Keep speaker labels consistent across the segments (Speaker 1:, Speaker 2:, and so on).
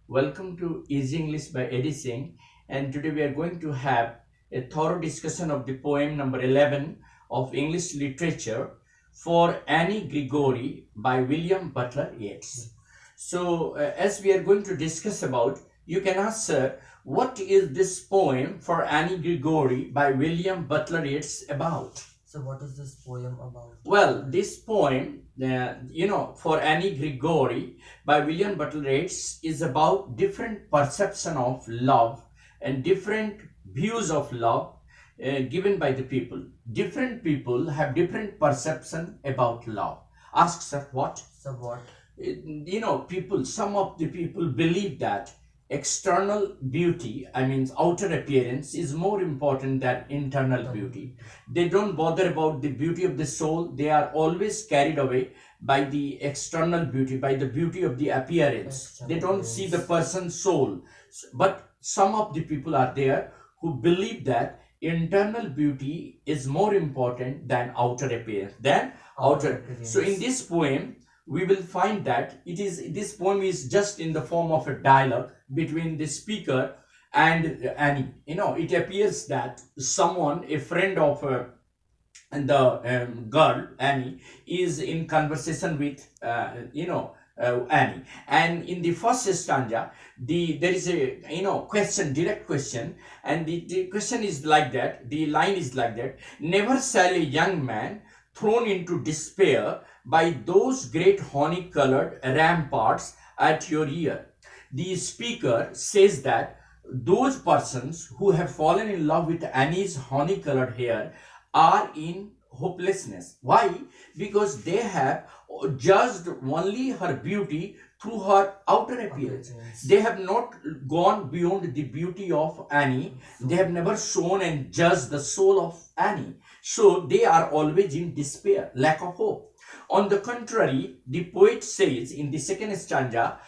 Speaker 1: Welcome to Easy English by Eddie Singh, and today we are going to have a thorough discussion of the poem number 11 of English literature for Annie Gregory by William Butler Yeats. So, as we are going to discuss about, you can ask, sir, what is this poem for Annie Gregory by William Butler Yeats about?
Speaker 2: So what is this poem about?
Speaker 1: Well, this poem, for Annie Gregory by William Butler Yeats is about different perception of love and different views of love given by the people. Different people have different perception about love. Ask, sir, what?
Speaker 2: So what?
Speaker 1: Some of the people believe that external beauty, I mean outer appearance, is more important than internal beauty. They don't bother about the beauty of the soul. They are always carried away by the external beauty, by the beauty of the appearance. They don't see the person's soul. But some of the people are there who believe that internal beauty is more important than outer appearance, So in this poem, we will find that this poem is just in the form of a dialogue between the speaker and Annie. It appears that someone, a friend of the girl Annie, is in conversation with Annie. And in the first stanza, there is a direct question, and the question is like that. The line is like that: "Never shall a young man thrown into despair by those great honey-colored ramparts at your ear." The speaker says that those persons who have fallen in love with Annie's honey-colored hair are in hopelessness. Why? Because they have judged only her beauty through her outer appearance. They have not gone beyond the beauty of Annie. They have never shown and judged the soul of Annie. So they are always in despair, lack of hope. On the contrary, the poet says in the second stanza,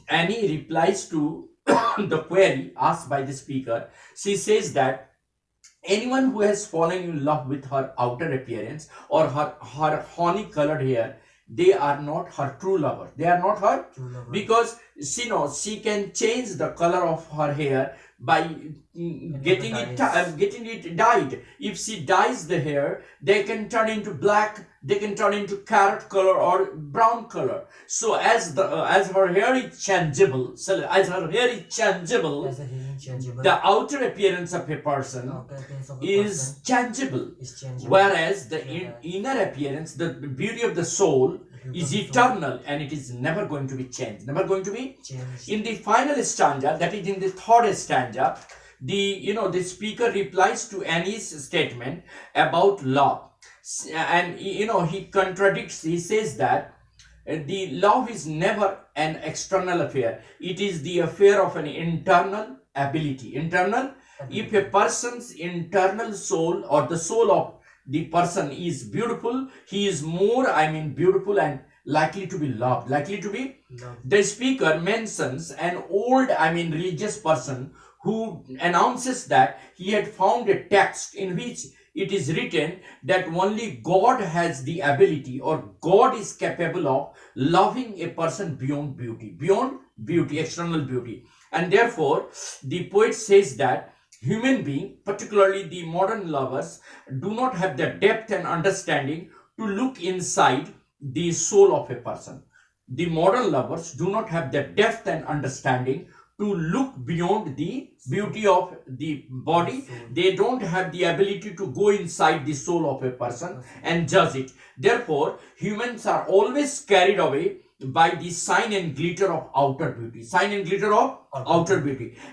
Speaker 1: Annie replies to the query asked by the speaker. She says that anyone who has fallen in love with her outer appearance or her honey-colored hair, they are not her true lover. They are not her because she can change the color of her hair by getting it dyed. If she dyes the hair, they can turn into black, they can turn into carrot color or brown color. So as her hair is changeable, the outer appearance of a person is changeable, whereas the inner appearance, the beauty of the soul, is eternal, and it is never going to be changed. In the final stanza, that is in the third stanza, the speaker replies to Annie's statement about love, and he contradicts. He says that the love is never an external affair. It is the affair of an internal ability. If a person's internal soul or the soul of the person is beautiful, he is more, beautiful and likely to be loved, The speaker mentions an old, religious person who announces that he had found a text in which it is written that only God has the ability, or God is capable of loving a person beyond beauty, external beauty. And therefore, the poet says that human beings, particularly the modern lovers, do not have the depth and understanding to look inside the soul of a person. The modern lovers do not have the depth and understanding to look beyond the beauty of the body. They don't have the ability to go inside the soul of a person and judge it. Therefore, humans are always carried away by the shine and glitter of outer beauty,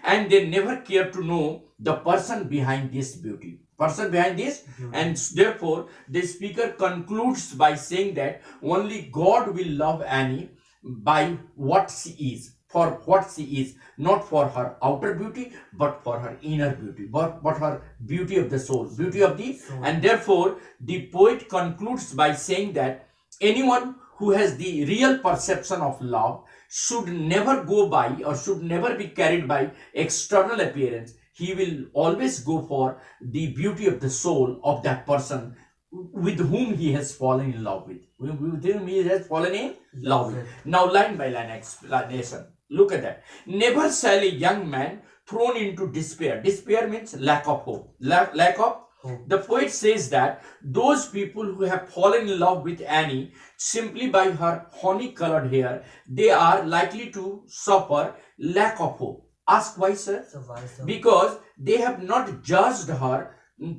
Speaker 1: and they never care to know the person behind this beauty. And therefore the speaker concludes by saying that only God will love Annie by what she is, for what she is, not for her outer beauty, but for her inner beauty, but her beauty of the soul, and therefore the poet concludes by saying that anyone who has the real perception of love should never go by, or should never be carried by, external appearance. He will always go for the beauty of the soul of that person with whom he has fallen in love with. Now, line by line explanation. Look at that. Never shall a young man thrown into despair. Despair means lack of hope. Lack of
Speaker 2: Hope.
Speaker 1: The poet says that those people who have fallen in love with Annie simply by her honey colored hair, they are likely to suffer lack of hope. Ask why, sir?
Speaker 2: So why so?
Speaker 1: Because they have not judged her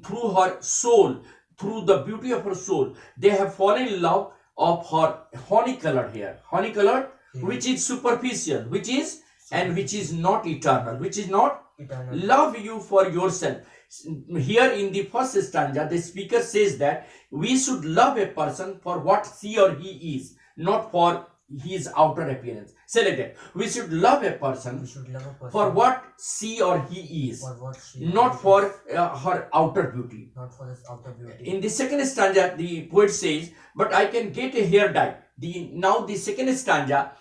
Speaker 1: through her soul, through the beauty of her soul. They have fallen in love of her honey colored hair. Honey colored, which is superficial, which is not eternal, which is not
Speaker 2: Eternal.
Speaker 1: love you for yourself. Here in the first stanza, the speaker says that we should love a person for what she or he is, not for his outer appearance. Say like that. We should love a
Speaker 2: We
Speaker 1: person
Speaker 2: should love a person
Speaker 1: for what she or he is,
Speaker 2: for what she
Speaker 1: not for her outer beauty.
Speaker 2: not for his outer beauty.
Speaker 1: In the second stanza, the poet says, but I can get a hair dye. Now the second stanza,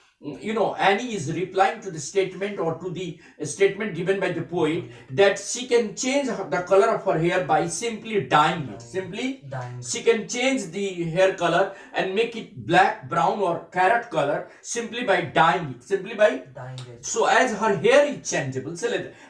Speaker 1: Annie is replying to the statement or to the statement given by the poet that she can change the color of her hair by simply dyeing it. Simply,
Speaker 2: Dying.
Speaker 1: she can change the hair color and make it black, brown, or carrot color simply by dyeing it. Simply by.
Speaker 2: Dying it.
Speaker 1: So, as her hair is changeable,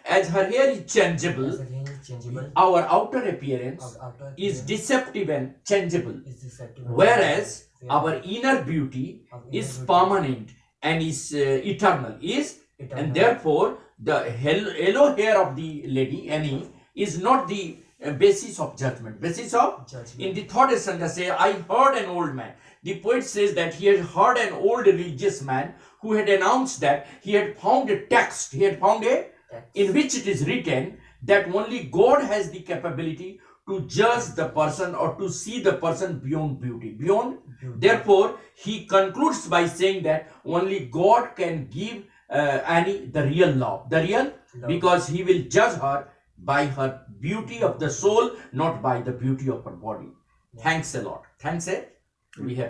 Speaker 1: as her hair is changeable,
Speaker 2: As again is changeable.
Speaker 1: our outer appearance
Speaker 2: Our outer
Speaker 1: is
Speaker 2: appearance
Speaker 1: deceptive and changeable.
Speaker 2: is deceptive.
Speaker 1: Whereas our inner beauty
Speaker 2: Our inner
Speaker 1: is
Speaker 2: beauty
Speaker 1: permanent and is eternal.
Speaker 2: eternal.
Speaker 1: And therefore, the yellow hair of the lady Annie is not the basis of judgment. Basis of
Speaker 2: Judgment.
Speaker 1: in the third stanza say, I heard an old man. The poet says that he had heard an old religious man who had announced that he had found a text. He had found a
Speaker 2: Text.
Speaker 1: in which it is written that only God has the capability to judge the person or to see the person beyond beauty. Beyond. Therefore, he concludes by saying that only God can give Annie the real love. The real,
Speaker 2: Love.
Speaker 1: because he will judge her by her beauty of the soul, not by the beauty of her body. Thanks a lot. Thanks, we have